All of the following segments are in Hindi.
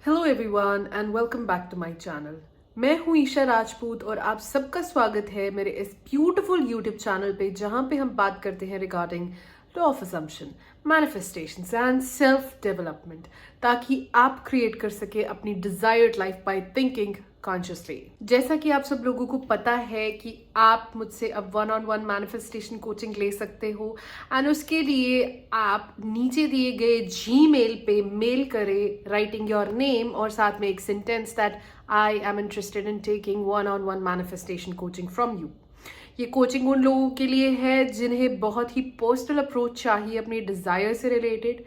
Hello everyone and welcome back to my channel. मैं हूं ईशा राजपूत और आप सबका स्वागत है मेरे इस ब्यूटीफुल यूट्यूब चैनल पे जहां पे हम बात करते हैं regarding law of assumption, manifestations and self development, ताकि आप क्रिएट कर सके अपनी desired life by thinking consciously. जैसा कि आप सब लोगों को पता है कि आप मुझसे अब 1-on-1 मैनिफेस्टेशन कोचिंग ले सकते हो एंड उसके लिए आप नीचे दिए गए जीमेल पे मेल करें राइटिंग योर नेम और साथ में एक sentence that I am interested in taking 1-on-1 manifestation coaching from you. ये कोचिंग उन लोगों के लिए है जिन्हें बहुत ही पर्सनल अप्रोच चाहिए अपनी डिजायर से रिलेटेड,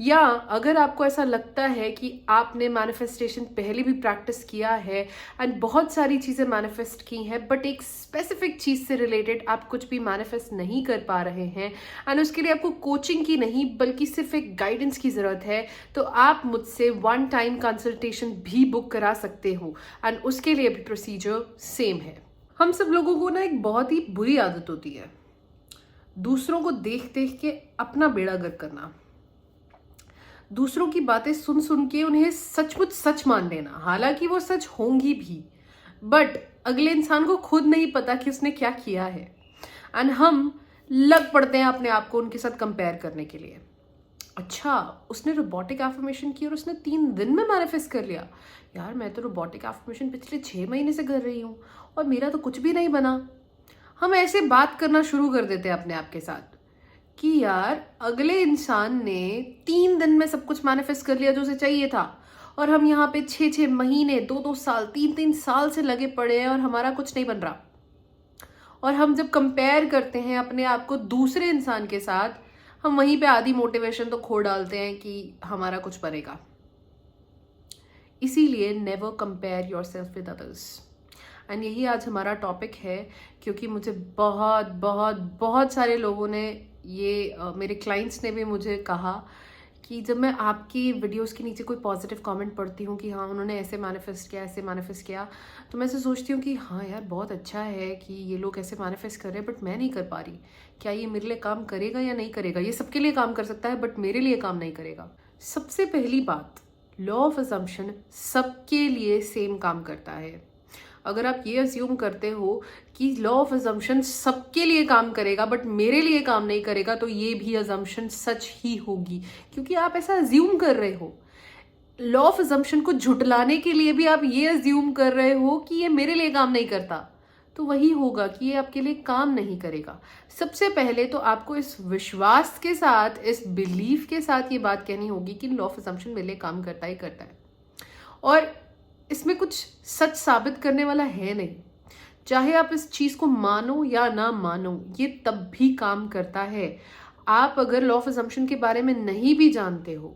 या अगर आपको ऐसा लगता है कि आपने मैनिफेस्टेशन पहले भी प्रैक्टिस किया है एंड बहुत सारी चीज़ें मैनिफेस्ट की हैं बट एक स्पेसिफिक चीज़ से रिलेटेड आप कुछ भी मैनिफेस्ट नहीं कर पा रहे हैं एंड उसके लिए आपको कोचिंग की नहीं बल्कि सिर्फ एक गाइडेंस की ज़रूरत है, तो आप मुझसे 1 टाइम कंसल्टेशन भी बुक करा सकते हो एंड उसके लिए भी प्रोसीजर सेम है। हम सब लोगों को ना एक बहुत ही बुरी आदत होती है दूसरों को देख देख के अपना बेड़ा गर्क करना, दूसरों की बातें सुन सुन के उन्हें सचमुच सच मान लेना, हालांकि वो सच होंगी भी बट अगले इंसान को खुद नहीं पता कि उसने क्या किया है एंड हम लग पड़ते हैं अपने आप को उनके साथ कंपेयर करने के लिए। अच्छा, उसने रोबोटिक एफर्मेशन की और उसने 3 दिन में मैनिफेस्ट कर लिया। यार मैं तो रोबोटिक एफर्मेशन पिछले 6 महीने से कर रही हूँ और मेरा तो कुछ भी नहीं बना। हम ऐसे बात करना शुरू कर देते हैं अपने आप के साथ कि यार अगले इंसान ने 3 दिन में सब कुछ मैनिफेस्ट कर लिया जो उसे चाहिए था और हम यहाँ पे 6-6 महीने 2-2 साल 3-3 साल से लगे पड़े हैं और हमारा कुछ नहीं बन रहा। और हम जब कंपेयर करते हैं अपने आप को दूसरे इंसान के साथ, हम वहीं पे आधी मोटिवेशन तो खो डालते हैं कि हमारा कुछ बनेगा। इसीलिए never compare yourself with others and यही आज हमारा टॉपिक है, क्योंकि मुझे बहुत बहुत बहुत सारे लोगों ने ये मेरे क्लाइंट्स ने भी मुझे कहा कि जब मैं आपकी वीडियोस के नीचे कोई पॉजिटिव कमेंट पढ़ती हूँ कि हाँ उन्होंने ऐसे मैनिफेस्ट किया ऐसे मैनिफेस्ट किया, तो मैं ऐसे सोचती हूँ कि हाँ यार बहुत अच्छा है कि ये लोग ऐसे मैनिफेस्ट कर रहे हैं बट मैं नहीं कर पा रही। क्या ये मेरे लिए काम करेगा या नहीं करेगा? ये सबके लिए काम कर सकता है बट मेरे लिए काम नहीं करेगा। सबसे पहली बात, लॉ ऑफ असम्पशन सबके लिए सेम काम करता है। अगर आप ये अज्यूम करते हो कि लॉ ऑफ अजम्पशन सबके लिए काम करेगा बट मेरे लिए काम नहीं करेगा, तो ये भी अजम्पशन सच ही होगी, क्योंकि आप ऐसा अज्यूम कर रहे हो। लॉ ऑफ अजम्पशन को झुटलाने के लिए भी आप ये अज्यूम कर रहे हो कि ये मेरे लिए काम नहीं करता, तो वही होगा कि ये आपके लिए काम नहीं करेगा। सबसे पहले तो आपको इस विश्वास के साथ, इस बिलीफ के साथ ये बात कहनी होगी कि लॉ ऑफ अजम्पशन मेरे लिए काम करता ही करता है और इसमें कुछ सच साबित करने वाला है नहीं। चाहे आप इस चीज को मानो या ना मानो, ये तब भी काम करता है। आप अगर लॉ ऑफ असम्पशन के बारे में नहीं भी जानते हो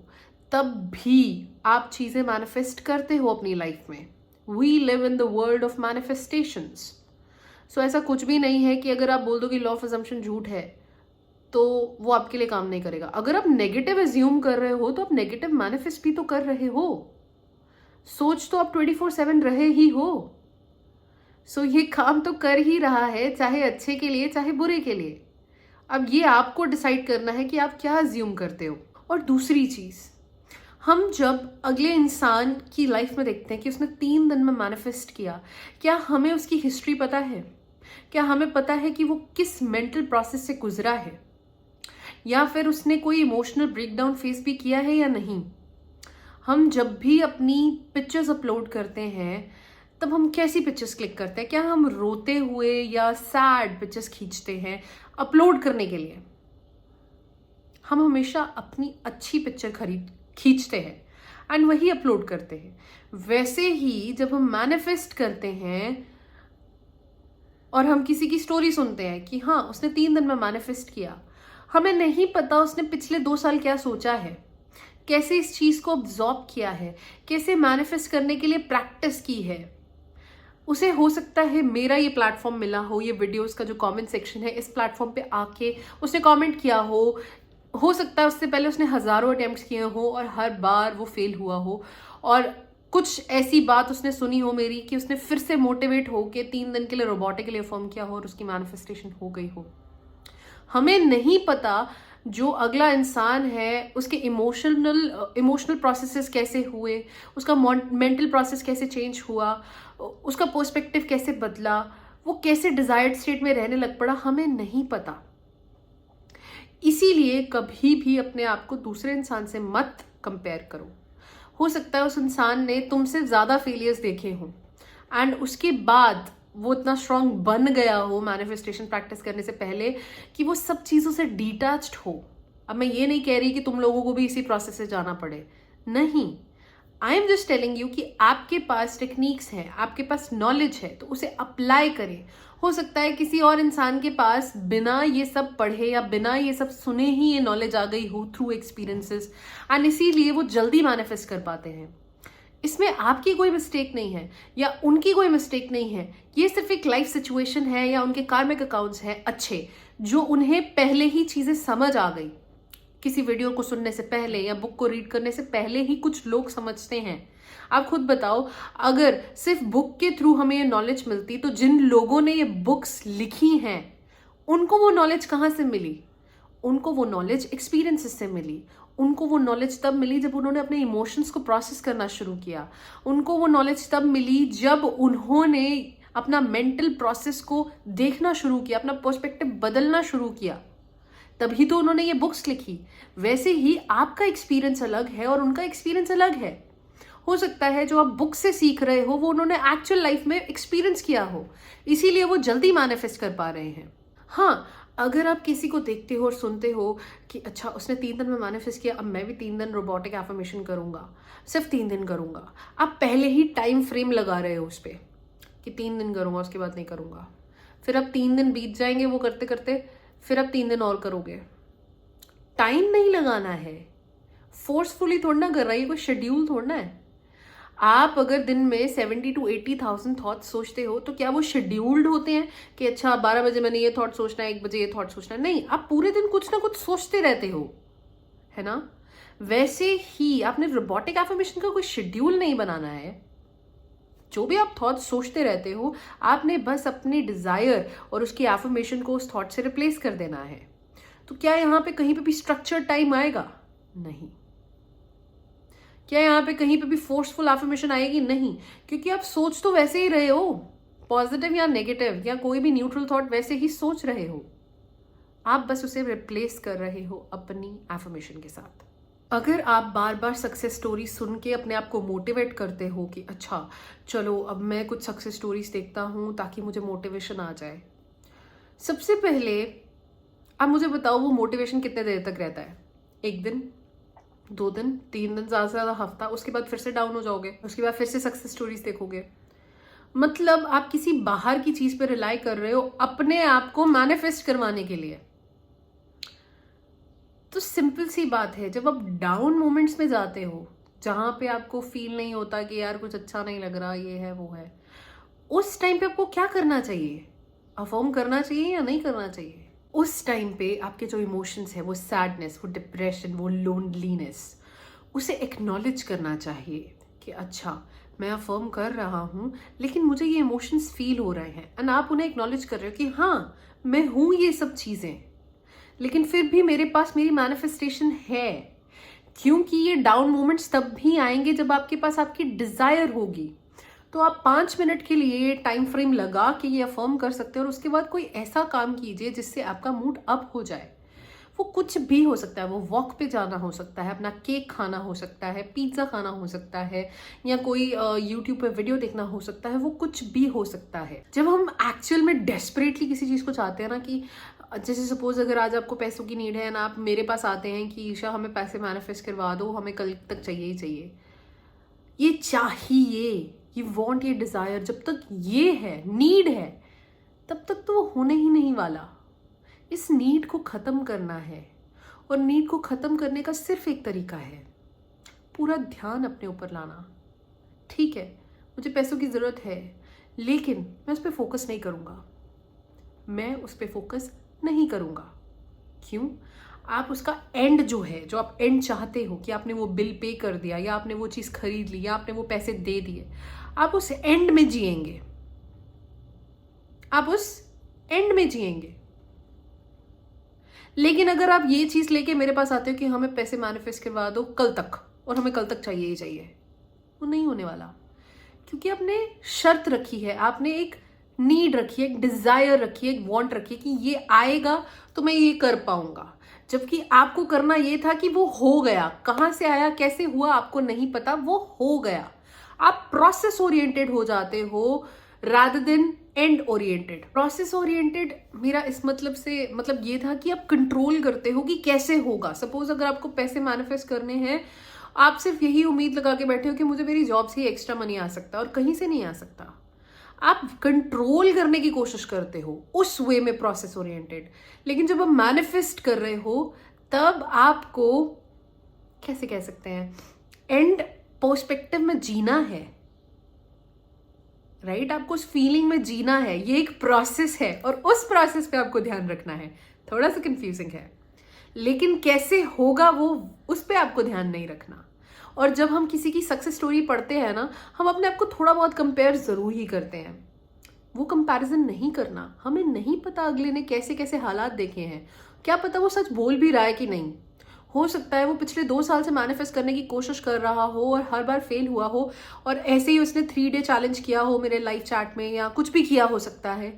तब भी आप चीजें मैनिफेस्ट करते हो अपनी लाइफ में। We live in the world of manifestations. So ऐसा कुछ भी नहीं है कि अगर आप बोल दो कि लॉ ऑफ असम्पशन झूठ है तो वो आपके लिए काम नहीं करेगा। अगर आप नेगेटिव एज्यूम कर रहे हो तो आप नेगेटिव मैनिफेस्ट भी तो कर रहे हो। सोच तो आप 24/7 रहे ही हो। सो ये काम तो कर ही रहा है, चाहे अच्छे के लिए चाहे बुरे के लिए। अब ये आपको डिसाइड करना है कि आप क्या अज्यूम करते हो। और दूसरी चीज, हम जब अगले इंसान की लाइफ में देखते हैं कि उसने 3 दिन में मैनिफेस्ट किया, क्या हमें उसकी हिस्ट्री पता है? क्या हमें पता है कि वो किस मेंटल प्रोसेस से गुजरा है, या फिर उसने कोई इमोशनल ब्रेकडाउन फेस भी किया है या नहीं? हम जब भी अपनी पिक्चर्स अपलोड करते हैं तब हम कैसी पिक्चर्स क्लिक करते हैं? क्या हम रोते हुए या सैड पिक्चर्स खींचते हैं अपलोड करने के लिए? हम हमेशा अपनी अच्छी पिक्चर खींचते हैं एंड वही अपलोड करते हैं। वैसे ही जब हम मैनिफेस्ट करते हैं और हम किसी की स्टोरी सुनते हैं कि हाँ उसने 3 दिन में मैनिफेस्ट किया, हमें नहीं पता उसने पिछले 2 साल क्या सोचा है, कैसे इस चीज को ऑब्जॉर्ब किया है, कैसे मैनिफेस्ट करने के लिए प्रैक्टिस की है। उसे हो सकता है मेरा ये प्लेटफॉर्म मिला हो, ये वीडियोस का जो कमेंट सेक्शन है, इस प्लेटफॉर्म पे आके उसने कमेंट किया हो सकता है उससे पहले उसने हजारों अटेम्प्ट्स किए हो और हर बार वो फेल हुआ हो, और कुछ ऐसी बात उसने सुनी हो मेरी कि उसने फिर से मोटिवेट हो के 3 दिन के लिए रोबोटिक के लिए फॉर्म किया हो और उसकी मैनिफेस्टेशन हो गई हो। हमें नहीं पता जो अगला इंसान है उसके इमोशनल प्रोसेसेस कैसे हुए, उसका मेंटल प्रोसेस कैसे चेंज हुआ, उसका पर्सपेक्टिव कैसे बदला, वो कैसे डिजायर्ड स्टेट में रहने लग पड़ा, हमें नहीं पता। इसीलिए कभी भी अपने आप को दूसरे इंसान से मत कंपेयर करो। हो सकता है उस इंसान ने तुमसे ज़्यादा फेलियर्स देखे हों एंड उसके बाद वो इतना स्ट्रांग बन गया हो मैनिफेस्टेशन प्रैक्टिस करने से पहले कि वो सब चीज़ों से डिटैच्ड हो। अब मैं ये नहीं कह रही कि तुम लोगों को भी इसी प्रोसेस से जाना पड़े, नहीं। I am just telling you कि आपके पास टेक्निक्स हैं, आपके पास नॉलेज है, तो उसे अप्लाई करें। हो सकता है किसी और इंसान के पास बिना ये सब पढ़े या बिना ये सब सुने ही ये नॉलेज आ गई हो थ्रू एक्सपीरियंसेस, एंड इसीलिए वो जल्दी मैनिफेस्ट कर पाते हैं। इसमें आपकी कोई मिस्टेक नहीं है या उनकी कोई मिस्टेक नहीं है, ये सिर्फ एक लाइफ सिचुएशन है या उनके कार्मिक अकाउंट्स हैं अच्छे, जो उन्हें पहले ही चीजें समझ आ गई। किसी वीडियो को सुनने से पहले या बुक को रीड करने से पहले ही कुछ लोग समझते हैं। आप खुद बताओ, अगर सिर्फ बुक के थ्रू हमें ये नॉलेज मिलती तो जिन लोगों ने ये बुक्स लिखी हैं उनको वो नॉलेज कहाँ से मिली? उनको वो नॉलेज एक्सपीरियंसेस से मिली। उनको वो नॉलेज तब मिली जब उन्होंने अपने इमोशंस को प्रोसेस करना शुरू किया। उनको वो नॉलेज तब मिली जब उन्होंने अपना मेंटल प्रोसेस को देखना शुरू किया, अपना पर्सपेक्टिव बदलना शुरू किया, तभी तो उन्होंने ये बुक्स लिखी। वैसे ही आपका एक्सपीरियंस अलग है और उनका एक्सपीरियंस अलग है। हो सकता है जो आप बुक से सीख रहे हो वो उन्होंने एक्चुअल लाइफ में एक्सपीरियंस किया हो, इसीलिए वो जल्दी मैनिफेस्ट कर पा रहे हैं। हाँ, अगर आप किसी को देखते हो और सुनते हो कि अच्छा उसने 3 दिन में मैनिफेस्ट किया, अब मैं भी 3 दिन रोबोटिक एफर्मेशन करूंगा, सिर्फ 3 दिन करूंगा, आप पहले ही टाइम फ्रेम लगा रहे हो उस पर कि 3 दिन करूंगा उसके बाद नहीं करूंगा। फिर अब 3 दिन बीत जाएंगे वो करते करते, फिर अब 3 दिन और करोगे। टाइम नहीं लगाना है, फोर्सफुली थोड़ा कर रहा है, ये कोई शेड्यूल थोड़ा है। आप अगर दिन में 70 to 80,000 थॉट्स सोचते हो तो क्या वो शेड्यूल्ड होते हैं कि अच्छा 12 बजे मैंने ये थॉट सोचना है, 1 बजे ये थॉट सोचना है? नहीं, आप पूरे दिन कुछ ना कुछ सोचते रहते हो, है ना? वैसे ही आपने रोबोटिक एफर्मेशन का कोई शेड्यूल नहीं बनाना है। जो भी आप थॉट सोचते रहते हो, आपने बस अपनी डिजायर और उसकी एफर्मेशन को उस थॉट से रिप्लेस कर देना है। तो क्या यहाँ पे कहीं पे भी स्ट्रक्चर टाइम आएगा? नहीं। क्या यहाँ पे कहीं पे भी फोर्सफुल एफर्मेशन आएगी? नहीं, क्योंकि आप सोच तो वैसे ही रहे हो, पॉजिटिव या नेगेटिव या कोई भी न्यूट्रल थॉट वैसे ही सोच रहे हो, आप बस उसे रिप्लेस कर रहे हो अपनी एफर्मेशन के साथ। अगर आप बार बार सक्सेस स्टोरी सुन के अपने आप को मोटिवेट करते हो कि अच्छा चलो अब मैं कुछ सक्सेस स्टोरीज देखता हूँ ताकि मुझे मोटिवेशन आ जाए, सबसे पहले आप मुझे बताओ वो मोटिवेशन कितने देर तक रहता है? 1 दिन, 2 दिन, 3 दिन, ज़्यादा से ज़्यादा हफ्ता, उसके बाद फिर से डाउन हो जाओगे, उसके बाद फिर से सक्सेस स्टोरीज देखोगे। मतलब आप किसी बाहर की चीज पे रिलाई कर रहे हो अपने आप को मैनिफेस्ट करवाने के लिए। तो सिंपल सी बात है, जब आप डाउन मोमेंट्स में जाते हो जहां पे आपको फील नहीं होता कि यार कुछ अच्छा नहीं लग रहा, ये है वो है, उस टाइम पे आपको क्या करना चाहिए? अफर्म करना चाहिए या नहीं करना चाहिए? उस टाइम पे आपके जो इमोशंस है, वो सैडनेस, वो डिप्रेशन, वो लोनलीनेस, उसे एक्नॉलेज करना चाहिए कि अच्छा मैं अफर्म कर रहा हूँ लेकिन मुझे ये इमोशंस फील हो रहे हैं, एंड आप उन्हें एक्नॉलेज कर रहे हो कि हाँ मैं हूँ ये सब चीज़ें, लेकिन फिर भी मेरे पास मेरी मैनिफेस्टेशन है। क्योंकि ये डाउन मोमेंट्स तब भी आएंगे जब आपके पास आपकी डिजायर होगी। तो आप 5 मिनट के लिए टाइम फ्रेम लगा के ये अफर्म कर सकते हो और उसके बाद कोई ऐसा काम कीजिए जिससे आपका मूड अप हो जाए। वो कुछ भी हो सकता है, वो वॉक पे जाना हो सकता है, अपना केक खाना हो सकता है, पिज्ज़ा खाना हो सकता है, या कोई यूट्यूब पे वीडियो देखना हो सकता है, वो कुछ भी हो सकता है। जब हम एक्चुअल में डेस्परेटली किसी चीज़ को चाहते हैं ना, कि जैसे सपोज अगर आज आपको पैसों की नीड है ना, आप मेरे पास आते हैं कि ईशा हमें पैसे मैनिफेस्ट करवा दो, हमें कल तक चाहिए ही चाहिए, ये चाहिए, ये वॉन्ट, ये डिज़ायर, जब तक ये है, नीड है, तब तक तो वो होने ही नहीं वाला। इस नीड को ख़त्म करना है, और नीड को ख़त्म करने का सिर्फ एक तरीका है, पूरा ध्यान अपने ऊपर लाना। ठीक है, मुझे पैसों की ज़रूरत है, लेकिन मैं उस पर फोकस नहीं करूँगा, मैं उस पर फोकस नहीं करूँगा। क्यों? आप उसका एंड जो है, जो आप एंड चाहते हो कि आपने वो बिल पे कर दिया, या आपने वो चीज़ खरीद ली, या आपने वो पैसे दे दिए, आप उस एंड में जिएंगे, आप उस एंड में जिएंगे। लेकिन अगर आप ये चीज़ लेके मेरे पास आते हो कि हमें पैसे मैनिफेस्ट करवा दो कल तक, और हमें कल तक चाहिए ही चाहिए, वो नहीं होने वाला। क्योंकि आपने शर्त रखी है, आपने एक नीड रखी है, एक डिजायर रखी है, एक वांट रखी है कि ये आएगा तो मैं ये कर पाऊंगा। जबकि आपको करना ये था कि वो हो गया, कहाँ से आया कैसे हुआ आपको नहीं पता, वो हो गया। आप प्रोसेस ओरिएंटेड हो जाते हो rather than and oriented. Process oriented मेरा इस मतलब से मतलब ये था कि आप कंट्रोल करते हो कि कैसे होगा। सपोज अगर आपको पैसे मैनिफेस्ट करने हैं, आप सिर्फ यही उम्मीद लगा के बैठे हो कि मुझे मेरी जॉब से ही एक्स्ट्रा मनी आ सकता है, और कहीं से नहीं आ सकता। आप कंट्रोल करने की कोशिश करते हो उस वे में, प्रोसेस ओरिएंटेड। लेकिन जब आप मैनिफेस्ट कर रहे हो तब आपको कैसे कह सकते हैं, एंड पर्सपेक्टिव में जीना है, राइट? आपको उस फीलिंग में जीना है। ये एक प्रोसेस है और उस प्रोसेस पे आपको ध्यान रखना है। थोड़ा सा कंफ्यूजिंग है, लेकिन कैसे होगा वो, उस पे आपको ध्यान नहीं रखना। और जब हम किसी की सक्सेस स्टोरी पढ़ते हैं ना, हम अपने आप को थोड़ा बहुत कंपेयर जरूर ही करते हैं। वो कंपैरिजन नहीं करना। हमें नहीं पता अगले ने कैसे कैसे हालात देखे हैं, क्या पता वो सच बोल भी रहा है कि नहीं। हो सकता है वो पिछले 2 साल से मैनिफेस्ट करने की कोशिश कर रहा हो और हर बार फेल हुआ हो, और ऐसे ही उसने 3 डे चैलेंज किया हो मेरे लाइव चैट में, या कुछ भी किया हो सकता है,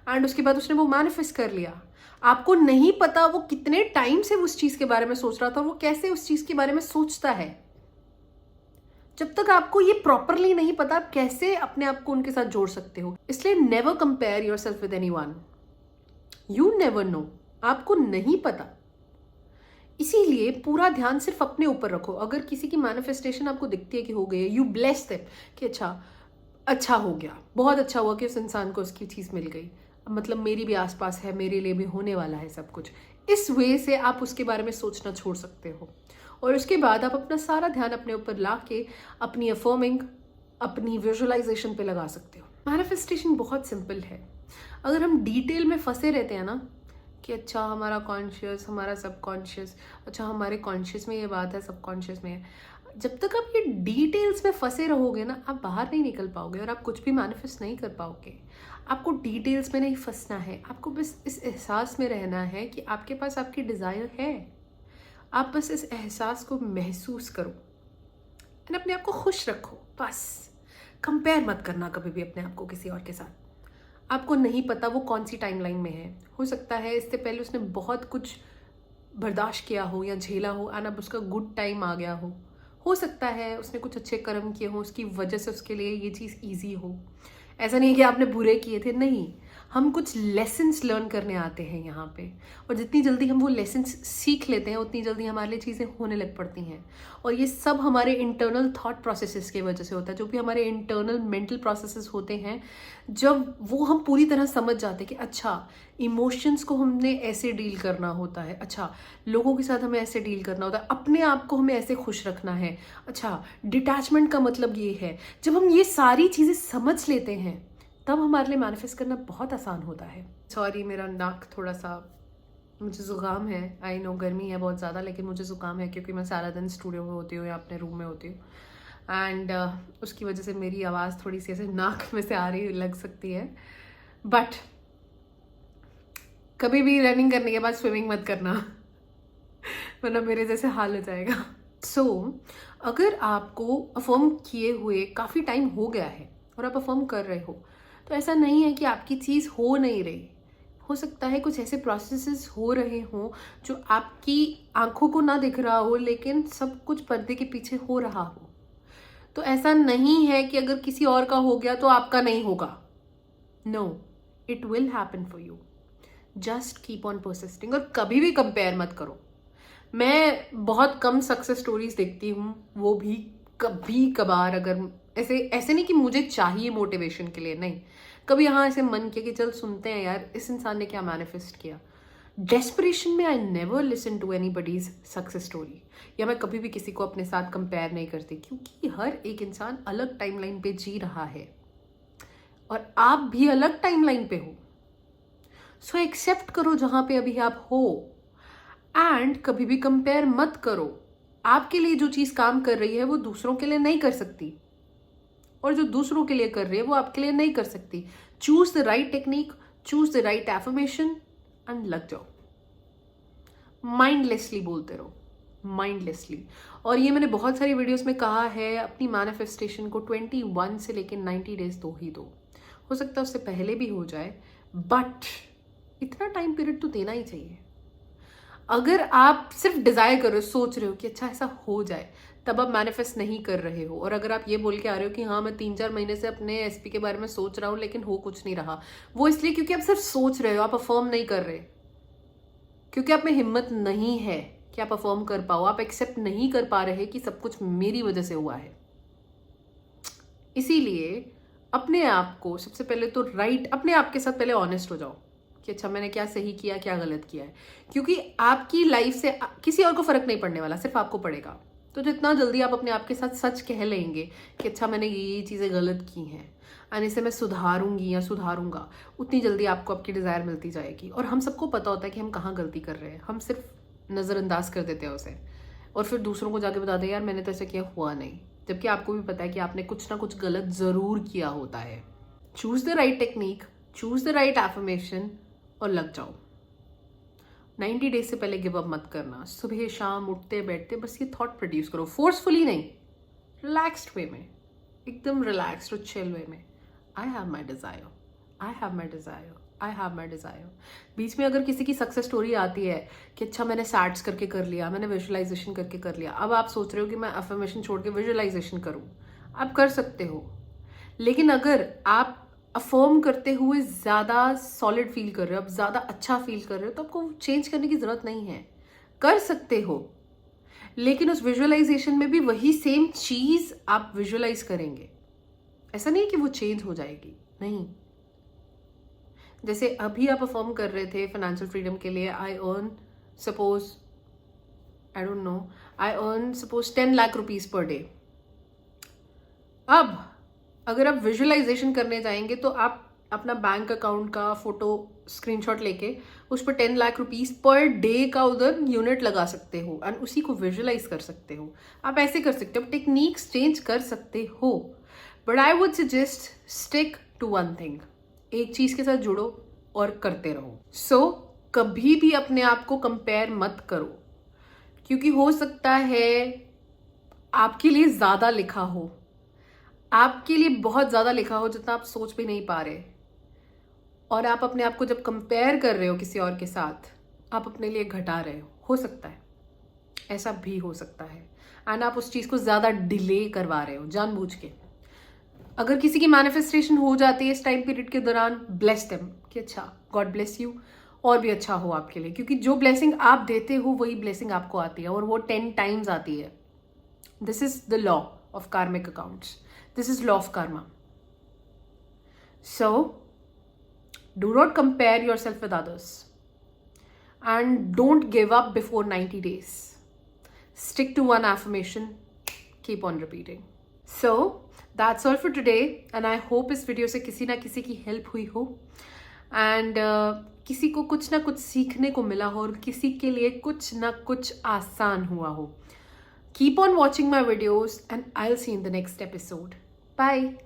एंड उसके बाद उसने वो मैनिफेस्ट कर लिया। आपको नहीं पता वो कितने टाइम से उस चीज के बारे में सोच रहा था, और वो कैसे उस चीज के बारे में सोचता है। जब तक आपको ये प्रॉपरली नहीं पता, आप कैसे अपने आप को उनके साथ जोड़ सकते हो। इसलिए never compare yourself with anyone. You never know, आपको नहीं पता। इसीलिए पूरा ध्यान सिर्फ अपने ऊपर रखो। अगर किसी की मैनिफेस्टेशन आपको दिखती है कि हो गई है, यू ब्लेस देम कि अच्छा हो गया, बहुत अच्छा हुआ कि उस इंसान को उसकी चीज मिल गई, मतलब मेरी भी आसपास है, मेरे लिए भी होने वाला है सब कुछ। इस वे से आप उसके बारे में सोचना छोड़ सकते हो, और उसके बाद आप अपना सारा ध्यान अपने ऊपर ला के अपनी अफर्मिंग, अपनी विजुअलाइजेशन पे लगा सकते हो। मैनिफेस्टेशन बहुत सिंपल है। अगर हम डिटेल में फंसे रहते हैं ना कि अच्छा हमारा कॉन्शियस, हमारा सबकॉन्शियस, अच्छा हमारे कॉन्शियस में ये बात है, सबकॉन्शियस में है, जब तक आप ये डिटेल्स में फंसे रहोगे ना, आप बाहर नहीं निकल पाओगे और आप कुछ भी मैनिफेस्ट नहीं कर पाओगे। आपको डिटेल्स में नहीं फंसना है, आपको बस इस एहसास में रहना है कि आपके पास आपकी डिज़ायर है। आप बस इस एहसास को महसूस करो और अपने आप को खुश रखो। बस कंपेयर मत करना कभी भी अपने आप को किसी और के साथ। आपको नहीं पता वो कौन सी टाइमलाइन में है। हो सकता है इससे पहले उसने बहुत कुछ बर्दाश्त किया हो या झेला हो, और अब उसका गुड टाइम आ गया हो सकता है उसने कुछ अच्छे कर्म किए हो, उसकी वजह से उसके लिए ये चीज़ ईजी हो। ऐसा नहीं है कि आपने बुरे किए थे, नहीं। हम कुछ लेसन्स लर्न करने आते हैं यहाँ पे, और जितनी जल्दी हम वो लेसन्स सीख लेते हैं उतनी जल्दी हमारे लिए चीज़ें होने लग पड़ती हैं। और ये सब हमारे इंटरनल थॉट प्रोसेसेस की वजह से होता है, जो भी हमारे इंटरनल मेंटल प्रोसेसेस होते हैं, जब वो हम पूरी तरह समझ जाते हैं कि अच्छा इमोशंस को हमने ऐसे डील करना होता है, अच्छा लोगों के साथ हमें ऐसे डील करना होता है, अपने आप को हमें ऐसे खुश रखना है, अच्छा डिटैचमेंट का मतलब ये है। जब हम ये सारी चीज़ें समझ लेते हैं तब हमारे लिए मैनिफेस्ट करना बहुत आसान होता है। सॉरी, मेरा नाक थोड़ा सा, मुझे ज़ुकाम है। आई नो गर्मी है बहुत ज़्यादा, लेकिन मुझे ज़ुकाम है क्योंकि मैं सारा दिन स्टूडियो में होती हूँ या अपने रूम में होती हूँ, एंड उसकी वजह से मेरी आवाज़ थोड़ी सी ऐसे नाक में से आ रही लग सकती है। बट कभी भी रनिंग करने के बाद स्विमिंग मत करना वरना मेरे जैसे हाल हो जाएगा। अगर आपको अफर्म किए हुए काफ़ी टाइम हो गया है और आप अफर्म कर रहे हो, तो ऐसा नहीं है कि आपकी चीज़ हो नहीं रही। हो सकता है कुछ ऐसे प्रोसेसेस हो रहे हों जो आपकी आंखों को ना दिख रहा हो, लेकिन सब कुछ पर्दे के पीछे हो रहा हो। तो ऐसा नहीं है कि अगर किसी और का हो गया तो आपका नहीं होगा। No, it will happen for you. Just keep on persisting, और कभी भी कंपेयर मत करो। मैं बहुत कम सक्सेस स्टोरीज देखती हूँ, वो भी कभी कभार, अगर ऐसे नहीं कि मुझे चाहिए मोटिवेशन के लिए, नहीं, कभी हाँ ऐसे मन किया कि चल सुनते हैं यार इस इंसान ने क्या मैनिफेस्ट किया। डेस्परेशन में I never listen to anybody's success story, या मैं कभी भी किसी को अपने साथ कंपेयर नहीं करती, क्योंकि हर एक इंसान अलग टाइमलाइन पे जी रहा है और आप भी अलग टाइमलाइन पे हो। सो एक्सेप्ट करो जहां पे अभी आप हो, एंड कभी भी कंपेयर मत करो। आपके लिए जो चीज काम कर रही है वो दूसरों के लिए नहीं कर सकती, और जो दूसरों के लिए कर रही है वो आपके लिए नहीं कर सकती। Choose the right technique, choose the right affirmation and लग जाओ। माइंडलेसली बोलते रहो, माइंडलेसली। और ये मैंने बहुत सारी वीडियोस में कहा है, अपनी मैनिफेस्टेशन को 21 से लेकर 90 डेज दो ही दो। हो सकता है उससे पहले भी हो जाए, बट इतना टाइम पीरियड तो देना ही चाहिए। अगर आप सिर्फ डिजायर कर रहे हो, सोच रहे हो कि अच्छा ऐसा हो जाए, तब आप मैनिफेस्ट नहीं कर रहे हो। और अगर आप ये बोल के आ रहे हो कि हाँ मैं 3-4 महीने से अपने एसपी के बारे में सोच रहा हूँ लेकिन हो कुछ नहीं रहा, वो इसलिए क्योंकि आप सिर्फ सोच रहे हो, आप अफर्म नहीं कर रहे, क्योंकि आप में हिम्मत नहीं है कि आप अफर्म कर पाओ। आप एक्सेप्ट नहीं कर पा रहे कि सब कुछ मेरी वजह से हुआ है। इसीलिए अपने आप को सबसे पहले तो अपने आप के साथ पहले ऑनेस्ट हो जाओ कि अच्छा मैंने क्या सही किया, क्या गलत किया है। क्योंकि आपकी लाइफ से किसी और को फर्क नहीं पड़ने वाला, सिर्फ आपको पड़ेगा। तो जितना जल्दी आप अपने आप के साथ सच कह लेंगे कि अच्छा मैंने ये चीज़ें गलत की हैं और इसे मैं सुधारूंगी या सुधारूंगा, उतनी जल्दी आपको आपकी डिज़ायर मिलती जाएगी। और हम सबको पता होता है कि हम कहाँ गलती कर रहे हैं, हम सिर्फ नज़रअंदाज कर देते हैं उसे और फिर दूसरों को जाके बताते हैं यार मैंने तो ऐसा किया, हुआ नहीं, जबकि आपको भी पता है कि आपने कुछ ना कुछ गलत ज़रूर किया होता है। Choose the right technique, choose the right affirmation और लग जाओ। 90 डेज से पहले गिव अप मत करना। सुबह शाम उठते बैठते बस ये थॉट प्रोड्यूस करो, फोर्सफुली नहीं, रिलैक्स्ड वे में, एकदम रिलैक्स्ड और चिल वे में। I have my desire, I have my desire, I have my desire. बीच में अगर किसी की सक्सेस स्टोरी आती है कि अच्छा मैंने सैट्स करके कर लिया, मैंने विजुअलाइजेशन करके कर लिया, अब आप सोच रहे हो कि मैं अफर्मेशन छोड़ के विजुअलाइजेशन करूँ, आप कर सकते हो। लेकिन अगर आप अफर्म करते हुए ज़्यादा सॉलिड फील कर रहे हो, अब ज़्यादा अच्छा फील कर रहे हो, तो आपको चेंज करने की ज़रूरत नहीं है, कर सकते हो। लेकिन उस विजुअलाइजेशन में भी वही सेम चीज़ आप विजुअलाइज करेंगे। ऐसा नहीं कि वो चेंज हो जाएगी, नहीं। जैसे अभी आप अफर्म कर रहे थे फाइनेंशियल फ्रीडम के लिए, I earn suppose 10 lakh rupees per day. अब अगर आप विजुअलाइजेशन करने जाएंगे तो आप अपना बैंक अकाउंट का फोटो स्क्रीनशॉट लेके उस पर 10 लाख रुपीस पर डे का उधर यूनिट लगा सकते हो एंड उसी को विजुअलाइज कर सकते हो। आप ऐसे कर सकते हो, टेक्निक्स चेंज कर सकते हो, but I would suggest stick to one thing. एक चीज के साथ जुड़ो और करते रहो। सो कभी भी अपने आप को कंपेयर मत करो, क्योंकि हो सकता है आपके लिए ज्यादा लिखा हो, आपके लिए बहुत ज़्यादा लिखा हो जितना आप सोच भी नहीं पा रहे, और आप अपने आप को जब कंपेयर कर रहे हो किसी और के साथ, आप अपने लिए घटा रहे हो सकता है, ऐसा भी हो सकता है। एंड आप उस चीज़ को ज़्यादा डिले करवा रहे हो जानबूझ के। अगर किसी की मैनिफेस्टेशन हो जाती है इस टाइम पीरियड के दौरान, ब्लेस देम कि अच्छा गॉड ब्लेस यू, और भी अच्छा हो आपके लिए, क्योंकि जो ब्लेसिंग आप देते हो वही ब्लेसिंग आपको आती है, और वो 10 टाइम्स आती है। This is the law of कार्मिक accounts, this is law of karma. So do not compare yourself with others and don't give up before 90 days. Stick to one affirmation, keep on repeating. So that's all for today, and I hope इस वीडियो से किसी ना किसी की हेल्प हुई हो एंड किसी को कुछ ना कुछ सीखने को मिला हो और किसी के लिए कुछ ना कुछ आसान हुआ हो। Keep on watching my videos and I'll see you in the next episode. Bye.